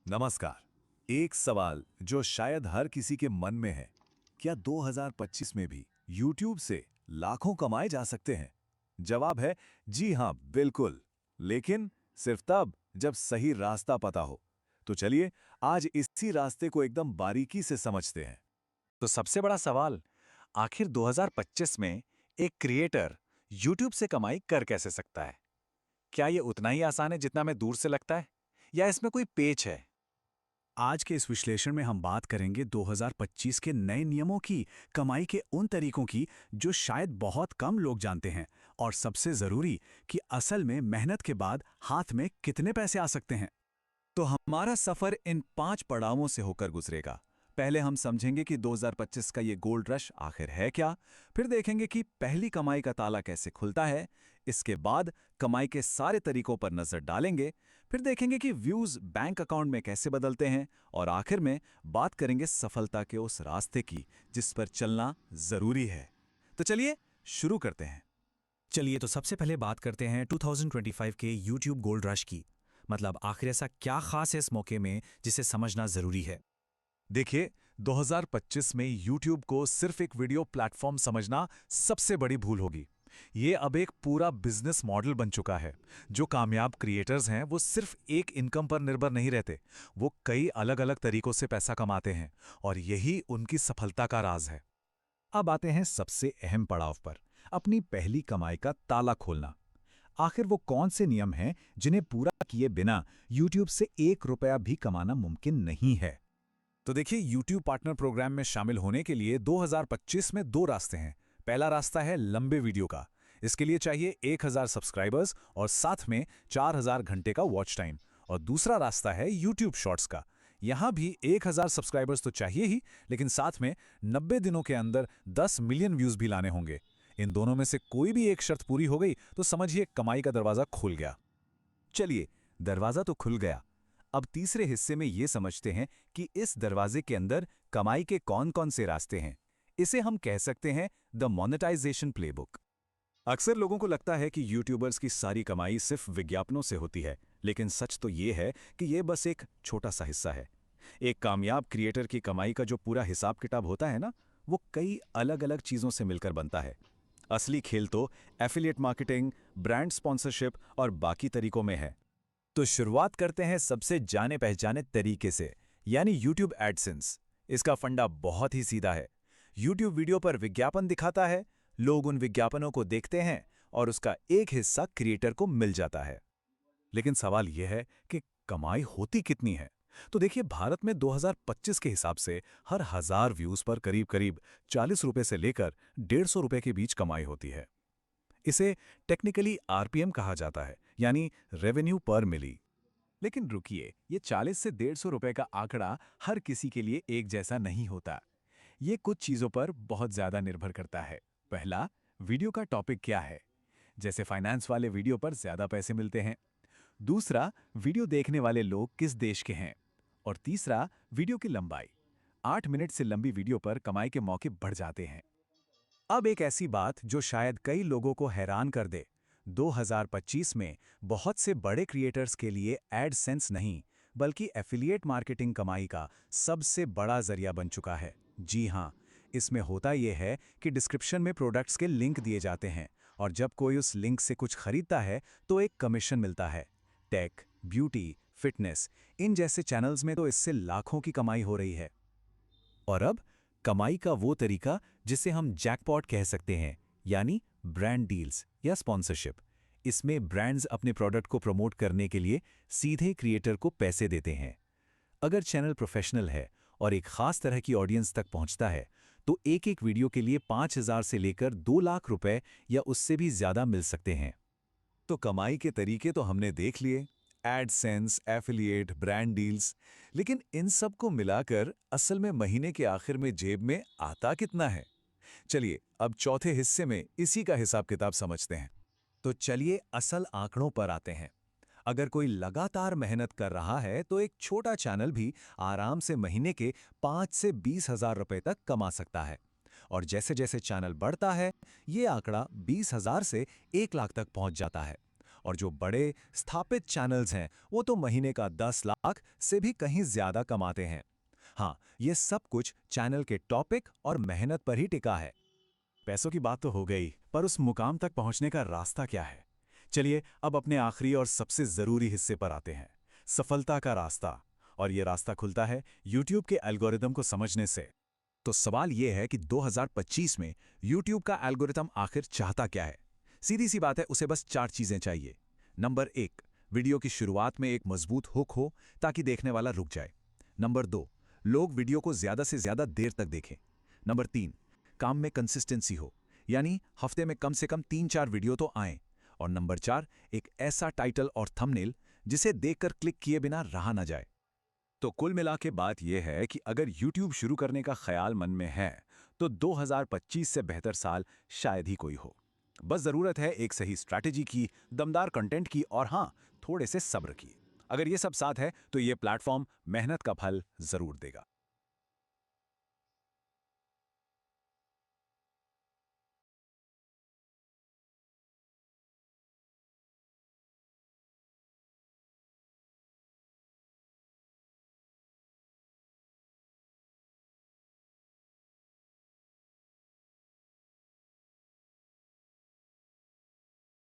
नमस्कार। एक सवाल जो शायद हर किसी के मन में है, क्या 2025 में भी YouTube से लाखों कमाए जा सकते हैं? जवाब है जी हाँ, बिल्कुल। लेकिन सिर्फ तब जब सही रास्ता पता हो। तो चलिए आज इसी रास्ते को एकदम बारीकी से समझते हैं। तो सबसे बड़ा सवाल, आखिर 2025 में एक क्रिएटर YouTube से कमाई कर कैसे सकता है? क्या ये उतना ही आसान है जितना में दूर से लगता है? या इसमें कोई पेच है? आज के इस विश्लेषण में हम बात करेंगे 2025 के नए नियमों की, कमाई के उन तरीकों की जो शायद बहुत कम लोग जानते हैं, और सबसे जरूरी कि असल में मेहनत के बाद हाथ में कितने पैसे आ सकते हैं। तो हमारा सफर इन 5 पड़ावों से होकर गुजरेगा। पहले हम समझेंगे कि 2025 का ये गोल्ड रश आखिर है क्या, फिर देखेंगे कि पहली कमाई का ताला कैसे खुलता है, इसके बाद कमाई के सारे तरीकों पर नजर डालेंगे, फिर देखेंगे कि व्यूज बैंक अकाउंट में कैसे बदलते हैं, और आखिर में बात करेंगे सफलता के उस रास्ते की जिस पर चलना जरूरी है। तो चलिए शुरू करते हैं। चलिए तो सबसे पहले बात करते हैं 2025 के YouTube गोल्ड रश की। मतलब आखिर ऐसा क्या खास है इस मौके में जिसे समझना जरूरी है। देखिए, 2025 में YouTube को सिर्फ एक वीडियो प्लेटफॉर्म समझना सबसे बड़ी भूल होगी। ये अब एक पूरा बिजनेस मॉडल बन चुका है। जो कामयाब क्रिएटर्स हैं वो सिर्फ एक इनकम पर निर्भर नहीं रहते, वो कई अलग अलग तरीकों से पैसा कमाते हैं, और यही उनकी सफलता का राज है। अब आते हैं सबसे अहम पड़ाव पर, अपनी पहली कमाई का ताला खोलना। आखिर वो कौन से नियम हैं जिन्हें पूरा किए बिना YouTube से 1 रुपया भी कमाना मुमकिन नहीं है। तो देखिए, YouTube पार्टनर प्रोग्राम में शामिल होने के लिए 2025 में 2 रास्ते हैं। पहला रास्ता है लंबे वीडियो का। इसके लिए चाहिए 1000 सब्सक्राइबर्स और साथ में 4000 घंटे का वॉच टाइम। और दूसरा रास्ता है YouTube शॉर्ट्स का। यहां भी 1000 सब्सक्राइबर्स तो चाहिए ही, लेकिन साथ में 90 दिनों के अंदर 10 मिलियन व्यूज भी लाने होंगे। इन दोनों में से कोई भी एक शर्त पूरी हो गई तो समझिए कमाई का दरवाजा खुल गया। चलिए, दरवाजा तो खुल गया। अब तीसरे हिस्से में ये समझते हैं कि इस दरवाजे के अंदर कमाई के कौन-कौन से रास्ते हैं। इसे हम कह सकते हैं द मोनेटाइजेशन प्लेबुक। अक्सर लोगों को लगता है कि यूट्यूबर्स की सारी कमाई सिर्फ विज्ञापनों से होती है, लेकिन सच तो ये है कि ये बस एक छोटा सा हिस्सा है। एक कामयाब क्रिएटर की कमाई का जो पूरा हिसाब किताब होता है ना, वो कई अलग अलग चीज़ों से मिलकर बनता है। असली खेल तो एफिलिएट मार्केटिंग, ब्रांड स्पॉन्सरशिप और बाकी तरीकों में है। तो शुरुआत करते हैं सबसे जाने पहचाने तरीके से, यानी YouTube एडसेंस। इसका फंडा बहुत ही सीधा है। YouTube वीडियो पर विज्ञापन दिखाता है, लोग उन विज्ञापनों को देखते हैं और उसका एक हिस्सा क्रिएटर को मिल जाता है। लेकिन सवाल यह है कि कमाई होती कितनी है? तो देखिए, भारत में 2025 के हिसाब से हर 1000 व्यूज पर करीब करीब 40 रुपए से लेकर 150 रुपए के बीच कमाई होती है। इसे टेक्निकली आरपीएम कहा जाता है, यानी रेवेन्यू पर मिली। लेकिन रुकिए, ये 40 से 150 रुपए का आंकड़ा हर किसी के लिए एक जैसा नहीं होता। ये कुछ चीजों पर बहुत ज्यादा निर्भर करता है। पहला, वीडियो का टॉपिक क्या है। जैसे फाइनेंस वाले वीडियो पर ज्यादा पैसे मिलते हैं। दूसरा, वीडियो देखने वाले लोग किस देश के हैं। और तीसरा, वीडियो की लंबाई। 8 मिनट से लंबी वीडियो पर कमाई के मौके बढ़ जाते हैं। अब एक ऐसी बात जो शायद कई लोगों को हैरान कर दे। 2025 में बहुत से बड़े क्रिएटर्स के लिए एडसेंस नहीं, बल्कि एफिलिएट मार्केटिंग कमाई का सबसे बड़ा जरिया बन चुका है। जी हाँ, इसमें होता यह है कि डिस्क्रिप्शन में प्रोडक्ट्स के लिंक दिए जाते हैं, और जब कोई उस लिंक से कुछ खरीदता है तो एक कमीशन मिलता है। टेक, ब्यूटी, फिटनेस, इन जैसे चैनल्स में तो इससे लाखों की कमाई हो रही है। और अब कमाई का वो तरीका जिसे हम जैकपॉट कह सकते हैं, यानी ब्रांड डील्स या स्पॉन्सरशिप। इसमें ब्रांड्स अपने प्रोडक्ट को प्रमोट करने के लिए सीधे क्रिएटर को पैसे देते हैं। अगर चैनल प्रोफेशनल है और एक खास तरह की ऑडियंस तक पहुंचता है, तो एक एक वीडियो के लिए 5000 से लेकर 2 लाख रुपए या उससे भी ज्यादा मिल सकते हैं। तो कमाई के तरीके तो हमने देख लिए, एडसेंस, एफिलिएट, ब्रांड डील्स। लेकिन इन सब को मिलाकर असल में महीने के आखिर में जेब में आता कितना है? चलिए अब चौथे हिस्से में इसी का हिसाब किताब समझते हैं। तो चलिए असल आंकड़ों पर आते हैं। अगर कोई लगातार मेहनत कर रहा है तो एक छोटा चैनल भी आराम से महीने के 5 से 20,000 रुपए तक कमा सकता है। और जैसे जैसे चैनल बढ़ता है, ये आंकड़ा 20,000 से 1 लाख तक पहुंच जाता है। और जो बड़े स्थापित चैनल्स हैं वो तो महीने का 10 लाख से भी कहीं ज्यादा कमाते हैं। हाँ, ये सब कुछ चैनल के टॉपिक और मेहनत पर ही टिका है। पैसों की बात तो हो गई, पर उस मुकाम तक पहुंचने का रास्ता क्या है? चलिए अब अपने आखिरी और सबसे जरूरी हिस्से पर आते हैं, सफलता का रास्ता। और ये रास्ता खुलता है YouTube के एल्गोरिदम को समझने से। तो सवाल यह है कि 2025 में YouTube का एल्गोरिथम आखिर चाहता क्या है? सीधी सी बात है, उसे बस 4 चीजें चाहिए। नंबर 1, वीडियो की शुरुआत में एक मजबूत हुक हो ताकि देखने वाला रुक जाए। नंबर 2, लोग वीडियो को ज्यादा से ज्यादा देर तक देखें। नंबर 3, काम में कंसिस्टेंसी हो, यानी हफ्ते में कम से कम 3-4 वीडियो तो आएं। और नंबर 4, एक ऐसा टाइटल और थंबनेल जिसे देखकर क्लिक किए बिना रहा ना जाए। तो कुल मिला के बात यह है कि अगर YouTube शुरू करने का ख्याल मन में है तो 2025 से बेहतर साल शायद ही कोई हो। बस जरूरत है एक सही स्ट्रैटेजी की, दमदार कंटेंट की और हाँ, थोड़े से सब्र की। अगर ये सब साथ है तो ये प्लेटफॉर्म मेहनत का फल जरूर देगा।